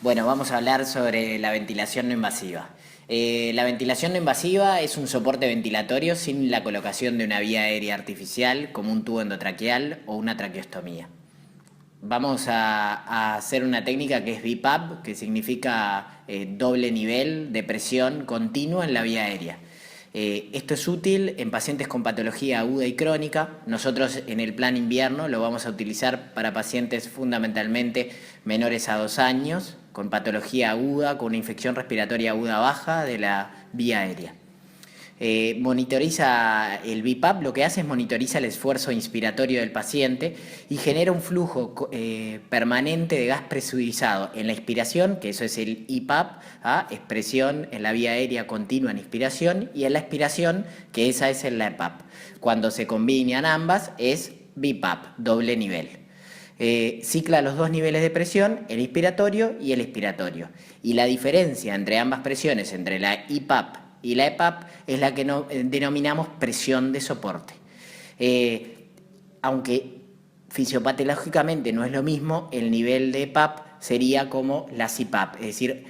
Bueno, vamos a hablar sobre la ventilación no invasiva. La ventilación no invasiva es un soporte ventilatorio sin la colocación de una vía aérea artificial como un tubo endotraqueal o una traqueostomía. Vamos a hacer una técnica que es BiPAP, que significa doble nivel de presión continua en la vía aérea. Esto es útil en pacientes con patología aguda y crónica. Nosotros en el plan invierno lo vamos a utilizar para pacientes fundamentalmente menores a 2 años, con patología aguda, con una infección respiratoria aguda baja de la vía aérea. Monitoriza el BiPAP, lo que hace es monitoriza el esfuerzo inspiratorio del paciente y genera un flujo permanente de gas presurizado en la inspiración, que eso es el IPAP, expresión en la vía aérea continua en inspiración, y en la expiración, que esa es en la EPAP. Cuando se combinan ambas es BiPAP, doble nivel. Cicla los dos niveles de presión, el inspiratorio y el expiratorio. Y la diferencia entre ambas presiones, entre la IPAP y la EPAP, es la que denominamos presión de soporte. Aunque fisiopatológicamente no es lo mismo, el nivel de EPAP sería como la CPAP, es decir,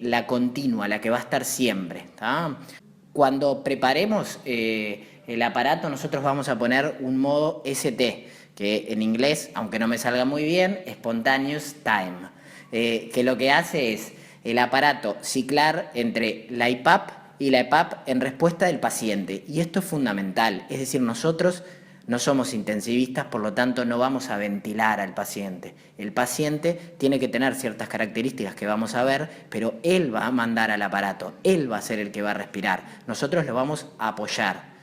la continua, la que va a estar siempre. Cuando preparemos el aparato, nosotros vamos a poner un modo ST, que en inglés, aunque no me salga muy bien, Spontaneous Time, que lo que hace es el aparato ciclar entre la IPAP y la EPAP en respuesta del paciente. Y esto es fundamental, es decir, nosotros no somos intensivistas, por lo tanto no vamos a ventilar al paciente. El paciente tiene que tener ciertas características que vamos a ver, pero él va a mandar al aparato, él va a ser el que va a respirar. Nosotros lo vamos a apoyar.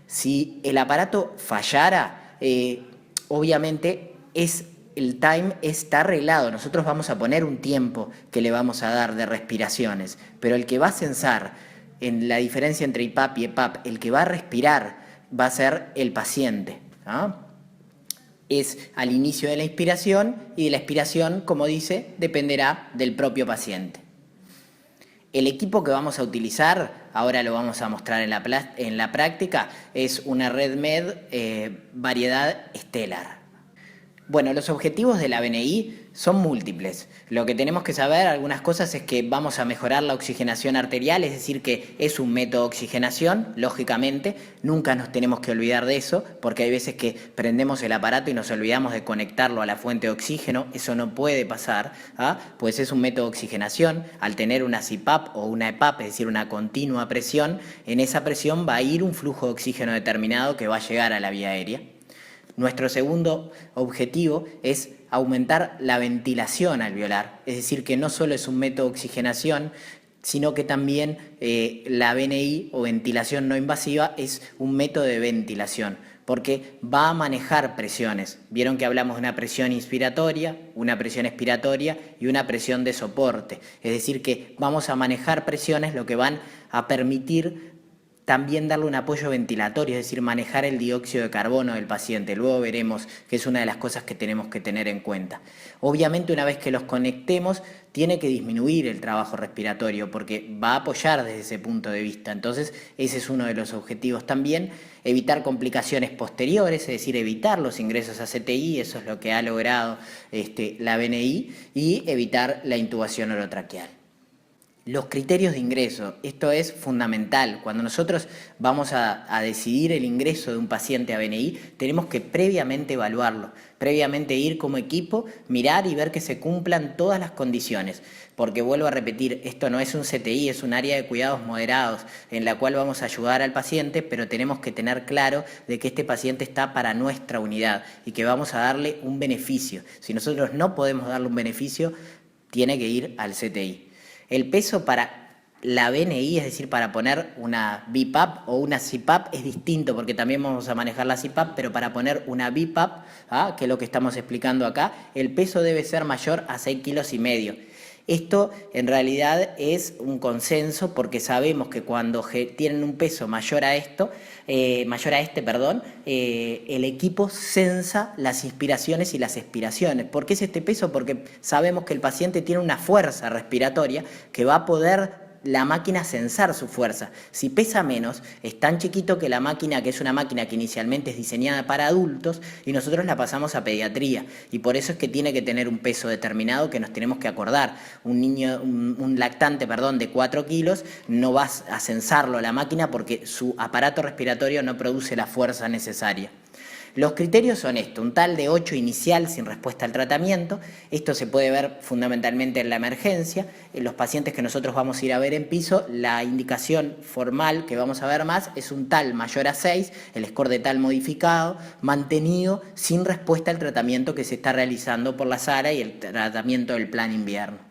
Si el aparato fallara, obviamente el time está arreglado. Nosotros vamos a poner un tiempo que le vamos a dar de respiraciones, pero el que va a censar en la diferencia entre IPAP y EPAP, el que va a respirar va a ser el paciente. Es al inicio de la inspiración, y de la expiración, como dice, dependerá del propio paciente. El equipo que vamos a utilizar, ahora lo vamos a mostrar en la práctica, es una RedMed variedad Stellar. Bueno, los objetivos de la BNI son múltiples. Lo que tenemos que saber, algunas cosas, es que vamos a mejorar la oxigenación arterial, es decir, que es un método de oxigenación, lógicamente. Nunca nos tenemos que olvidar de eso, porque hay veces que prendemos el aparato y nos olvidamos de conectarlo a la fuente de oxígeno. Eso no puede pasar, pues es un método de oxigenación. Al tener una CPAP o una EPAP, es decir, una continua presión, en esa presión va a ir un flujo de oxígeno determinado que va a llegar a la vía aérea. Nuestro segundo objetivo es aumentar la ventilación alveolar, es decir, que no solo es un método de oxigenación, sino que también la VNI o ventilación no invasiva es un método de ventilación, porque va a manejar presiones. Vieron que hablamos de una presión inspiratoria, una presión expiratoria y una presión de soporte, es decir, que vamos a manejar presiones, lo que van a permitir también darle un apoyo ventilatorio, es decir, manejar el dióxido de carbono del paciente. Luego veremos que es una de las cosas que tenemos que tener en cuenta. Obviamente, una vez que los conectemos, tiene que disminuir el trabajo respiratorio porque va a apoyar desde ese punto de vista. Entonces, ese es uno de los objetivos también. Evitar complicaciones posteriores, es decir, evitar los ingresos a CTI, eso es lo que ha logrado la BNI, y evitar la intubación orotraqueal. Los criterios de ingreso, esto es fundamental. Cuando nosotros vamos a decidir el ingreso de un paciente a BNI, tenemos que previamente evaluarlo, previamente ir como equipo, mirar y ver que se cumplan todas las condiciones. Porque vuelvo a repetir, esto no es un CTI, es un área de cuidados moderados en la cual vamos a ayudar al paciente, pero tenemos que tener claro de que este paciente está para nuestra unidad y que vamos a darle un beneficio. Si nosotros no podemos darle un beneficio, tiene que ir al CTI. El peso para la BNI, es decir, para poner una BiPAP o una CPAP, es distinto porque también vamos a manejar la CPAP, pero para poner una BiPAP, que es lo que estamos explicando acá, el peso debe ser mayor a 6,5 kilos. Esto en realidad es un consenso porque sabemos que cuando tienen un peso mayor a esto, el equipo censa las inspiraciones y las expiraciones. ¿Por qué es este peso? Porque sabemos que el paciente tiene una fuerza respiratoria que va a poder la máquina censar su fuerza. Si pesa menos, es tan chiquito que la máquina, que es una máquina que inicialmente es diseñada para adultos, y nosotros la pasamos a pediatría. Y por eso es que tiene que tener un peso determinado que nos tenemos que acordar. Un niño, un lactante, perdón, de 4 kilos, no va a censarlo la máquina porque su aparato respiratorio no produce la fuerza necesaria. Los criterios son esto: un TAL de 8 inicial sin respuesta al tratamiento. Esto se puede ver fundamentalmente en la emergencia. En los pacientes que nosotros vamos a ir a ver en piso, la indicación formal que vamos a ver más es un TAL mayor a 6, el score de TAL modificado, mantenido sin respuesta al tratamiento que se está realizando por la SARA y el tratamiento del plan invierno.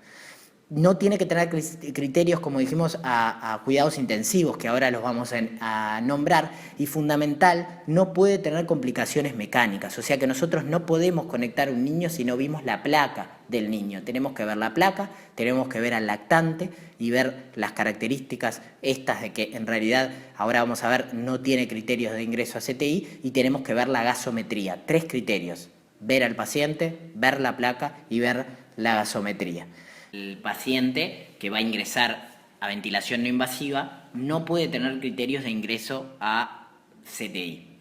No tiene que tener criterios, como dijimos, a cuidados intensivos, que ahora los vamos a nombrar, y fundamental, no puede tener complicaciones mecánicas, o sea que nosotros no podemos conectar un niño si no vimos la placa del niño. Tenemos que ver la placa, tenemos que ver al lactante y ver las características estas de que en realidad, ahora vamos a ver, no tiene criterios de ingreso a CTI, y tenemos que ver la gasometría. 3 criterios: ver al paciente, ver la placa y ver la gasometría. El paciente que va a ingresar a ventilación no invasiva no puede tener criterios de ingreso a CTI.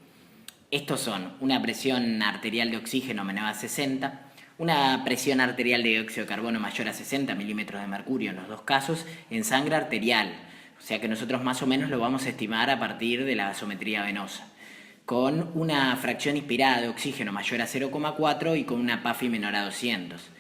Estos son una presión arterial de oxígeno menor a 60, una presión arterial de dióxido de carbono mayor a 60 milímetros de mercurio en los 2 casos, en sangre arterial, o sea que nosotros más o menos lo vamos a estimar a partir de la gasometría venosa, con una fracción inspirada de oxígeno mayor a 0,4 y con una PAFI menor a 200.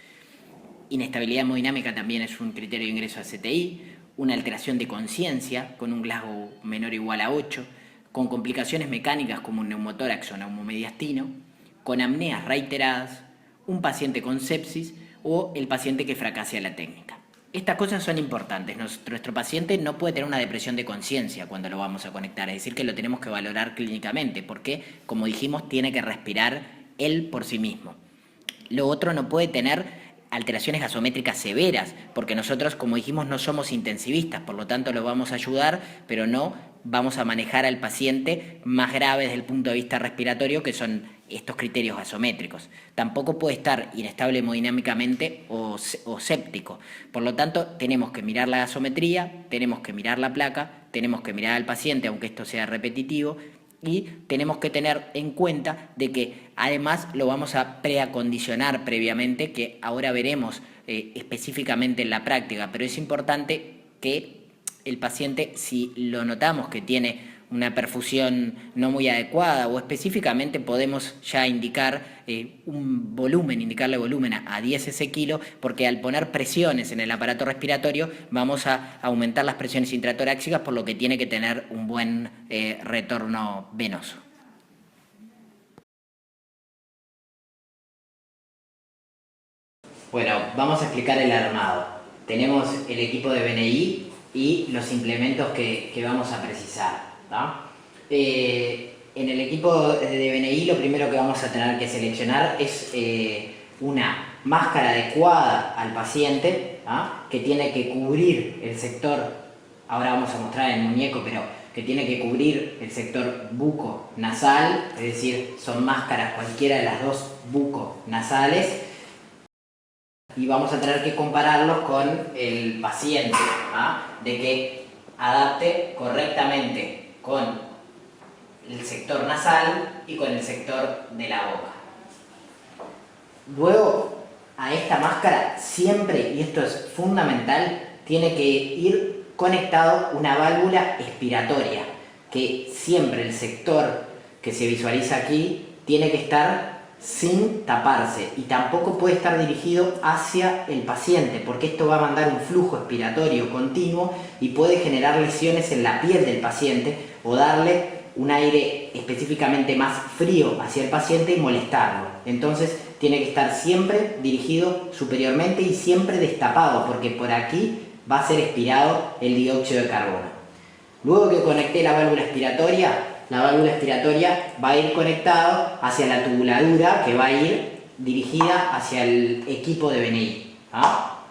Inestabilidad hemodinámica también es un criterio de ingreso a CTI, una alteración de conciencia con un Glasgow menor o igual a 8, con complicaciones mecánicas como un neumotórax o neumomediastino, con apneas reiteradas, un paciente con sepsis o el paciente que fracase a la técnica. Estas cosas son importantes. Nuestro paciente no puede tener una depresión de conciencia cuando lo vamos a conectar, es decir, que lo tenemos que valorar clínicamente porque, como dijimos, tiene que respirar él por sí mismo. Lo otro, no puede tener alteraciones gasométricas severas, porque nosotros, como dijimos, no somos intensivistas, por lo tanto lo vamos a ayudar, pero no vamos a manejar al paciente más grave desde el punto de vista respiratorio, que son estos criterios gasométricos. Tampoco puede estar inestable hemodinámicamente o séptico. Por lo tanto, tenemos que mirar la gasometría, tenemos que mirar la placa, tenemos que mirar al paciente, aunque esto sea repetitivo, y tenemos que tener en cuenta de que además lo vamos a preacondicionar previamente, que ahora veremos específicamente en la práctica, pero es importante que el paciente, si lo notamos que tiene una perfusión no muy adecuada o específicamente podemos ya indicar un volumen, indicarle volumen a 10 s/kg, porque al poner presiones en el aparato respiratorio vamos a aumentar las presiones intratorácicas, por lo que tiene que tener un buen retorno venoso. Bueno, vamos a explicar el armado. Tenemos el equipo de BNI y los implementos que vamos a precisar, ¿no? En el equipo de BNI lo primero que vamos a tener que seleccionar es una máscara adecuada al paciente, ¿no? Que tiene que cubrir el sector, ahora vamos a mostrar el muñeco, pero que tiene que cubrir el sector buco-nasal, es decir, son máscaras cualquiera de las dos buco-nasales, y vamos a tener que compararlos con el paciente, ¿no? De que adapte correctamente con el sector nasal y con el sector de la boca. Luego, a esta máscara siempre, y esto es fundamental, tiene que ir conectado una válvula expiratoria, que siempre el sector que se visualiza aquí tiene que estar sin taparse y tampoco puede estar dirigido hacia el paciente, porque esto va a mandar un flujo expiratorio continuo y puede generar lesiones en la piel del paciente o darle un aire específicamente más frío hacia el paciente y molestarlo. Entonces tiene que estar siempre dirigido superiormente y siempre destapado, porque por aquí va a ser expirado el dióxido de carbono. Luego que conecté la válvula expiratoria va a ir conectado hacia la tubuladura, que va a ir dirigida hacia el equipo de BNI. ¿Ah?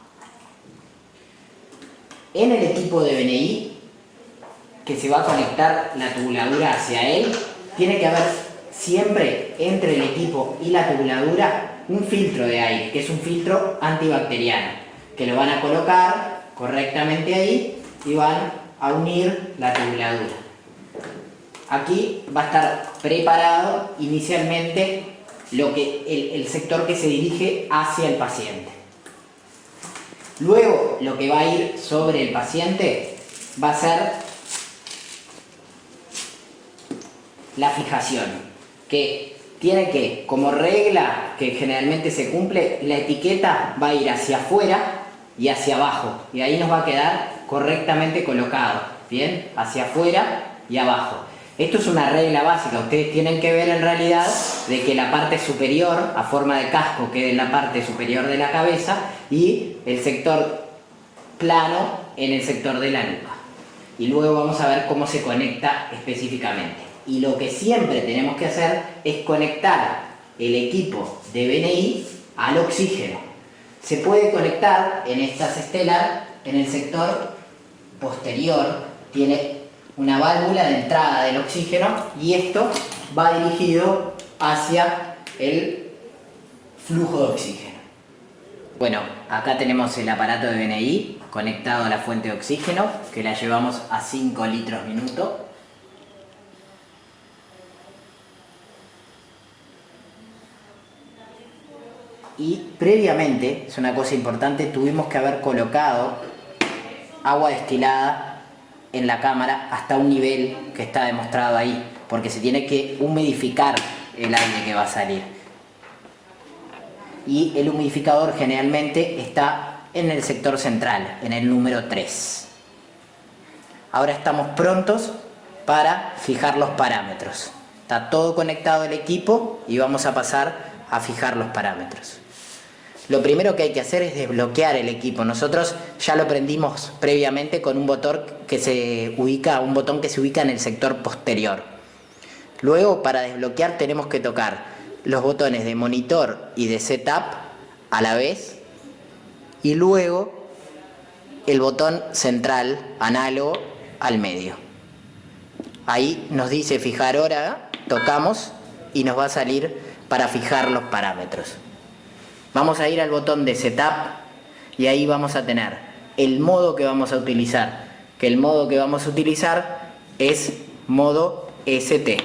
En el equipo de BNI, que se va a conectar la tubuladura hacia él, tiene que haber siempre entre el equipo y la tubuladura un filtro de aire, que es un filtro antibacteriano, que lo van a colocar correctamente ahí y van a unir la tubuladura. Aquí va a estar preparado inicialmente el sector que se dirige hacia el paciente. Luego, lo que va a ir sobre el paciente va a ser la fijación, que tiene que, como regla que generalmente se cumple, la etiqueta va a ir hacia afuera y hacia abajo, y ahí nos va a quedar correctamente colocado, ¿bien? Hacia afuera y abajo. Esto es una regla básica, ustedes tienen que ver en realidad de que la parte superior, a forma de casco, quede en la parte superior de la cabeza y el sector plano en el sector de la nuca. Y luego vamos a ver cómo se conecta específicamente. Y lo que siempre tenemos que hacer es conectar el equipo de BNI al oxígeno. Se puede conectar en estas estelar en el sector posterior, tiene una válvula de entrada del oxígeno y esto va dirigido hacia el flujo de oxígeno. Bueno, acá tenemos el aparato de BNI conectado a la fuente de oxígeno, que la llevamos a 5 litros minuto. Y previamente, es una cosa importante, tuvimos que haber colocado agua destilada en la cámara hasta un nivel que está demostrado ahí, porque se tiene que humidificar el aire que va a salir. Y el humidificador generalmente está en el sector central, en el número 3. Ahora estamos prontos para fijar los parámetros. Está todo conectado el equipo y vamos a pasar a fijar los parámetros. Lo primero que hay que hacer es desbloquear el equipo. Nosotros ya lo prendimos previamente con un botón que se ubica en el sector posterior. Luego, para desbloquear, tenemos que tocar los botones de monitor y de setup a la vez y luego el botón central análogo al medio. Ahí nos dice fijar hora, tocamos y nos va a salir para fijar los parámetros. Vamos a ir al botón de setup y ahí vamos a tener el modo que vamos a utilizar, que el modo que vamos a utilizar es modo ST.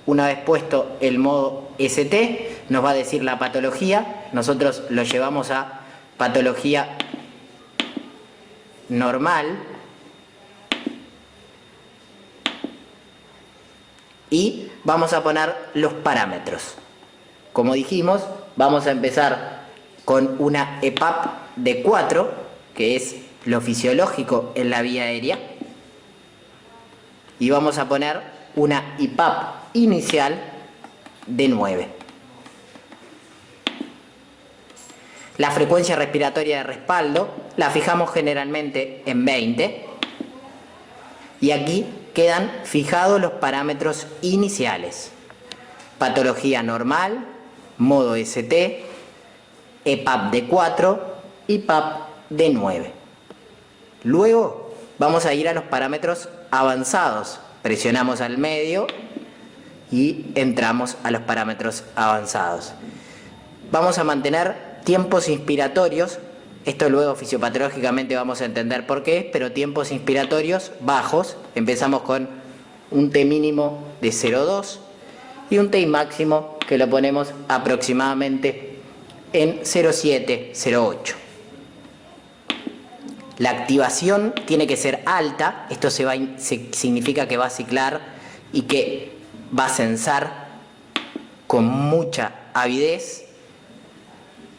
Una vez puesto el modo ST, nos va a decir la patología. Nosotros lo llevamos a patología normal. Y vamos a poner los parámetros. Como dijimos, vamos a empezar con una EPAP de 4, que es lo fisiológico en la vía aérea. Y vamos a poner una IPAP inicial de 9. La frecuencia respiratoria de respaldo la fijamos generalmente en 20. Y aquí quedan fijados los parámetros iniciales. Patología normal, modo ST, EPAP de 4, IPAP de 9. Luego vamos a ir a los parámetros avanzados. Presionamos al medio y entramos a los parámetros avanzados. Vamos a mantener tiempos inspiratorios. Esto luego fisiopatológicamente vamos a entender por qué, pero tiempos inspiratorios bajos. Empezamos con un T mínimo de 0,2 y un T máximo que lo ponemos aproximadamente en 0,7, 0,8. La activación tiene que ser alta. Esto significa que va a ciclar y que va a censar con mucha avidez.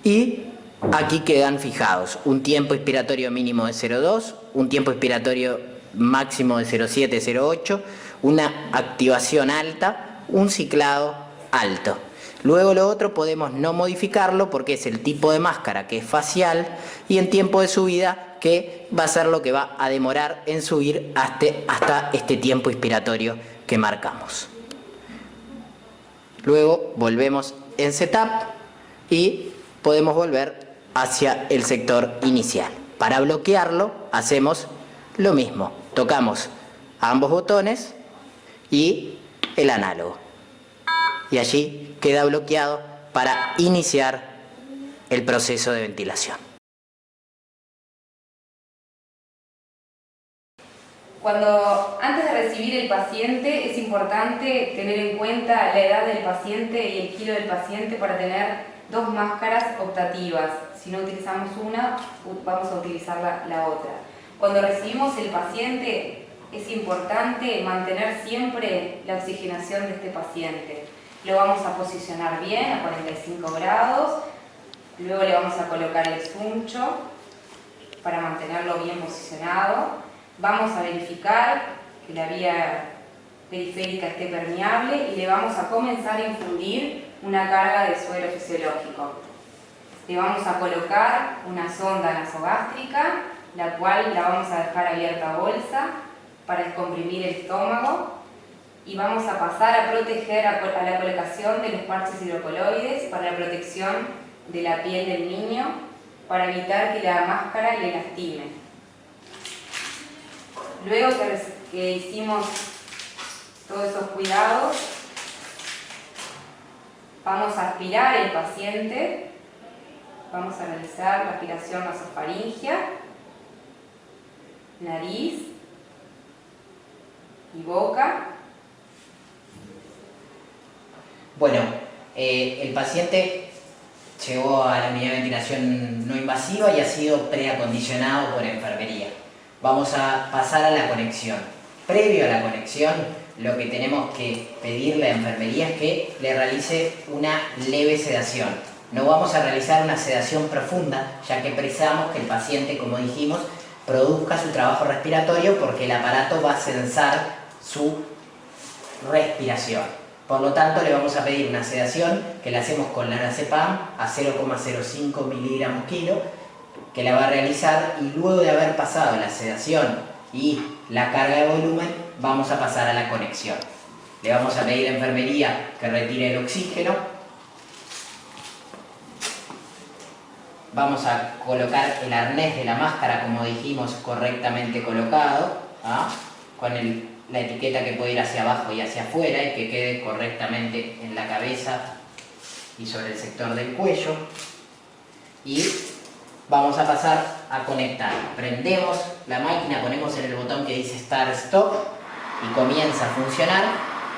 Y aquí quedan fijados un tiempo inspiratorio mínimo de 0,2, un tiempo inspiratorio máximo de 0,7, 0,8, una activación alta, un ciclado alto. Luego lo otro podemos no modificarlo porque es el tipo de máscara que es facial y en tiempo de subida que va a ser lo que va a demorar en subir hasta este tiempo inspiratorio que marcamos. Luego volvemos en setup y podemos volver hacia el sector inicial. Para bloquearlo hacemos lo mismo. Tocamos ambos botones y el análogo. Y allí queda bloqueado para iniciar el proceso de ventilación. Antes de recibir el paciente, es importante tener en cuenta la edad del paciente y el kilo del paciente para tener 2 máscaras optativas. Si no utilizamos una, vamos a utilizar la otra. Cuando recibimos el paciente, es importante mantener siempre la oxigenación de este paciente. Lo vamos a posicionar bien a 45 grados, luego le vamos a colocar el suncho para mantenerlo bien posicionado. Vamos a verificar que la vía periférica esté permeable y le vamos a comenzar a infundir una carga de suero fisiológico. Le vamos a colocar una sonda nasogástrica, la cual la vamos a dejar abierta a bolsa para descomprimir el estómago, y vamos a pasar a proteger a la colocación de los parches hidrocoloides para la protección de la piel del niño, para evitar que la máscara le lastime. Luego que hicimos todos esos cuidados, vamos a aspirar el paciente, vamos a realizar la aspiración nasofaringea, nariz y boca. Bueno, el paciente llegó a la unidad de ventilación no invasiva y ha sido preacondicionado por enfermería. Vamos a pasar a la conexión. Previo a la conexión, lo que tenemos que pedirle a enfermería es que le realice una leve sedación. No vamos a realizar una sedación profunda, ya que precisamos que el paciente, como dijimos, produzca su trabajo respiratorio, porque el aparato va a censar su respiración. Por lo tanto, le vamos a pedir una sedación que la hacemos con lorazepam a 0,05 miligramos kilo, que la va a realizar, y luego de haber pasado la sedación y la carga de volumen, vamos a pasar a la conexión. Le vamos a pedir a enfermería que retire el oxígeno. Vamos a colocar el arnés de la máscara, como dijimos, correctamente colocado, con la etiqueta que puede ir hacia abajo y hacia afuera, y que quede correctamente en la cabeza y sobre el sector del cuello. Y vamos a pasar a conectar. Prendemos la máquina, ponemos en el botón que dice Start Stop y comienza a funcionar.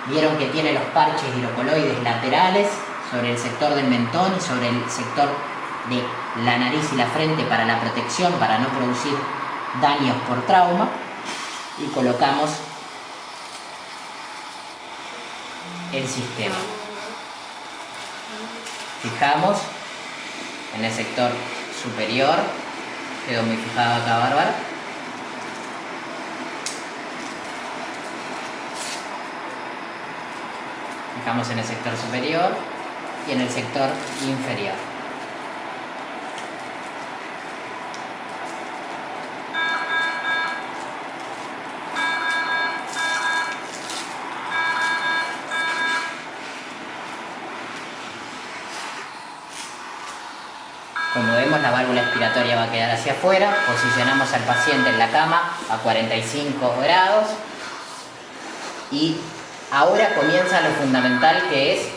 Vieron que tiene los parches hidrocoloides laterales sobre el sector del mentón y sobre el sector de la nariz y la frente para la protección, para no producir daños por trauma. Y colocamos el sistema. Fijamos en el sector superior, quedó muy fijado acá, Bárbara. Fijamos en el sector superior y en el sector inferior. Como vemos, la válvula expiratoria va a quedar hacia afuera. Posicionamos al paciente en la cama a 45 grados. Y ahora comienza lo fundamental, que es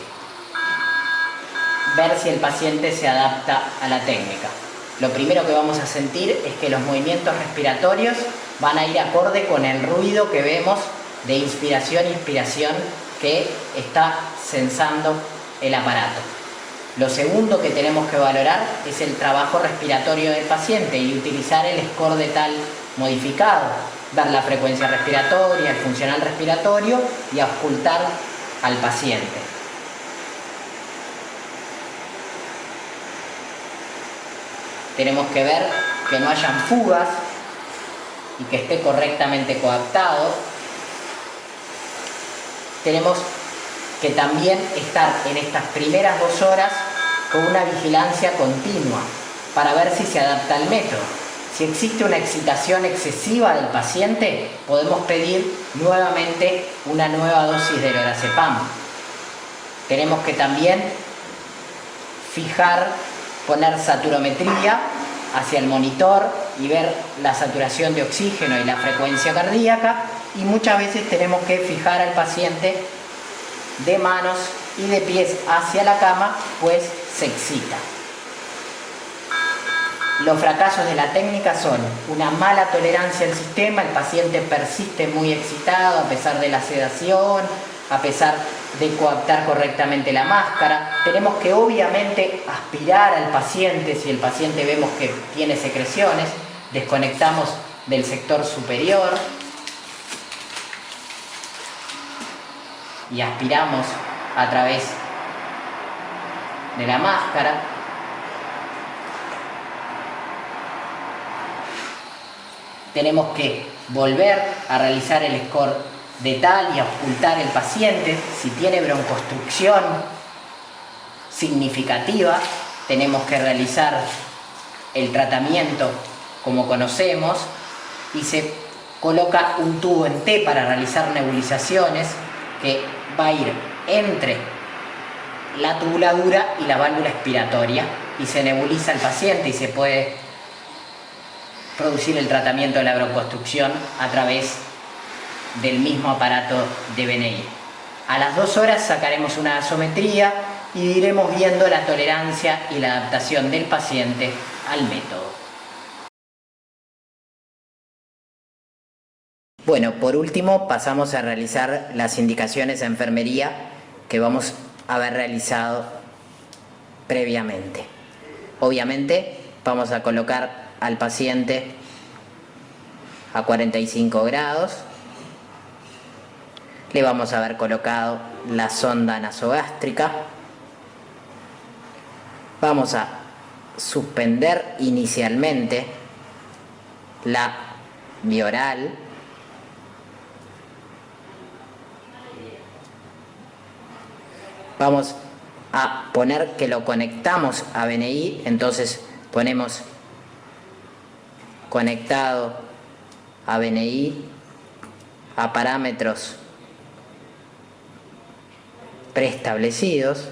ver si el paciente se adapta a la técnica. Lo primero que vamos a sentir es que los movimientos respiratorios van a ir acorde con el ruido que vemos de inspiración e expiración que está censando el aparato. Lo segundo que tenemos que valorar es el trabajo respiratorio del paciente y utilizar el score de tal modificado, dar la frecuencia respiratoria, el funcional respiratorio y auscultar al paciente. Tenemos que ver que no hayan fugas y que esté correctamente coaptado. Tenemos que también estar en estas primeras 2 horas con una vigilancia continua para ver si se adapta al método. Si existe una excitación excesiva del paciente, podemos pedir nuevamente una nueva dosis de lorazepam. Tenemos que también poner saturometría hacia el monitor y ver la saturación de oxígeno y la frecuencia cardíaca, y muchas veces tenemos que fijar al paciente de manos y de pies hacia la cama, pues se excita. Los fracasos de la técnica son una mala tolerancia al sistema, el paciente persiste muy excitado a pesar de la sedación, a pesar de coaptar correctamente la máscara. Tenemos que obviamente aspirar al paciente. Si el paciente vemos que tiene secreciones, desconectamos del sector superior y aspiramos a través de la máscara. Tenemos que volver a realizar el score de tal y auscultar el paciente. Si tiene broncoobstrucción significativa, tenemos que realizar el tratamiento como conocemos y se coloca un tubo en T para realizar nebulizaciones que va a ir entre la tubuladura y la válvula expiratoria y se nebuliza el paciente y se puede producir el tratamiento de la broncoobstrucción a través del mismo aparato de BNI. A las 2 horas sacaremos una gasometría y iremos viendo la tolerancia y la adaptación del paciente al método. Bueno, por último pasamos a realizar las indicaciones de enfermería que vamos a haber realizado previamente. Obviamente vamos a colocar al paciente a 45 grados. Le vamos a haber colocado la sonda nasogástrica. Vamos a suspender inicialmente la bioral. Vamos a poner que lo conectamos a BNI, entonces ponemos conectado a BNI a parámetros preestablecidos,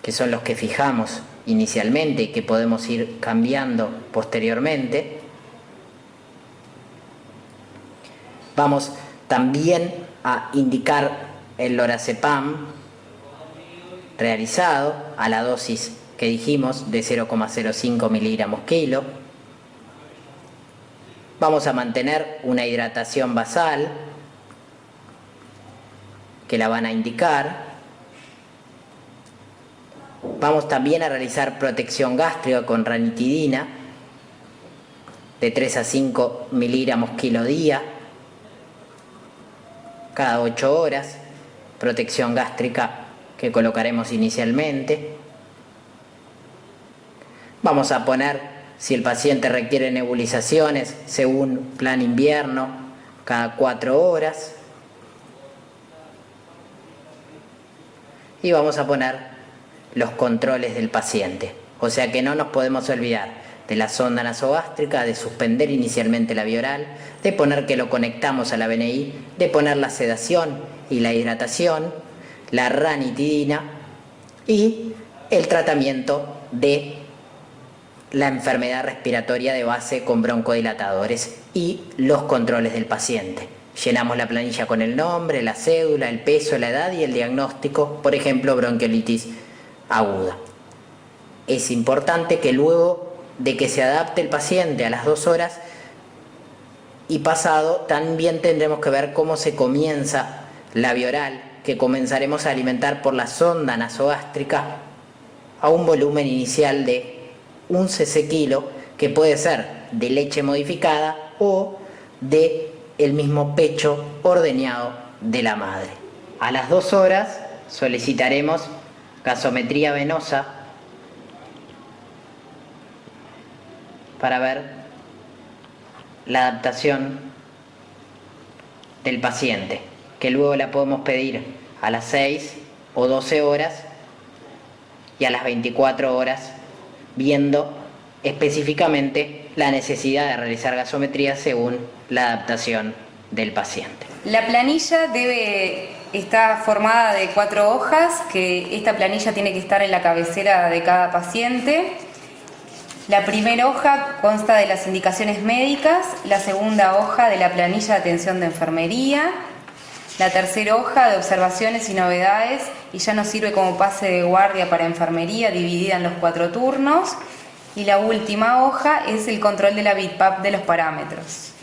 que son los que fijamos inicialmente y que podemos ir cambiando posteriormente. Vamos también a indicar el lorazepam realizado a la dosis que dijimos de 0,05 miligramos kilo. Vamos a mantener una hidratación basal que la van a indicar. Vamos también a realizar protección gástrica con ranitidina de 3 a 5 miligramos kilo día cada 8 horas. Protección gástrica que colocaremos inicialmente. Vamos a poner, si el paciente requiere nebulizaciones, según plan invierno, cada 4 horas. Y vamos a poner los controles del paciente. O sea que no nos podemos olvidar de la sonda nasogástrica, de suspender inicialmente la vía oral, de poner que lo conectamos a la BNI, de poner la sedación y la hidratación, la ranitidina y el tratamiento de la enfermedad respiratoria de base con broncodilatadores y los controles del paciente. Llenamos la planilla con el nombre, la cédula, el peso, la edad y el diagnóstico, por ejemplo, bronquiolitis aguda. Es importante que luego de que se adapte el paciente a las 2 horas y pasado, también tendremos que ver cómo se comienza la vía oral, que comenzaremos a alimentar por la sonda nasogástrica a un volumen inicial de 1 cc kilo, que puede ser de leche modificada o de el mismo pecho ordeñado de la madre. A las 2 horas solicitaremos gasometría venosa para ver la adaptación del paciente, que luego la podemos pedir a las 6 o 12 horas y a las 24 horas, viendo específicamente la necesidad de realizar gasometría según la adaptación del paciente. La planilla debe estar formada de 4 hojas, que esta planilla tiene que estar en la cabecera de cada paciente. La primera hoja consta de las indicaciones médicas, la segunda hoja de la planilla de atención de enfermería, la tercera hoja de observaciones y novedades, y ya nos sirve como pase de guardia para enfermería dividida en los 4 turnos, Y la última hoja es el control de la bitmap de los parámetros.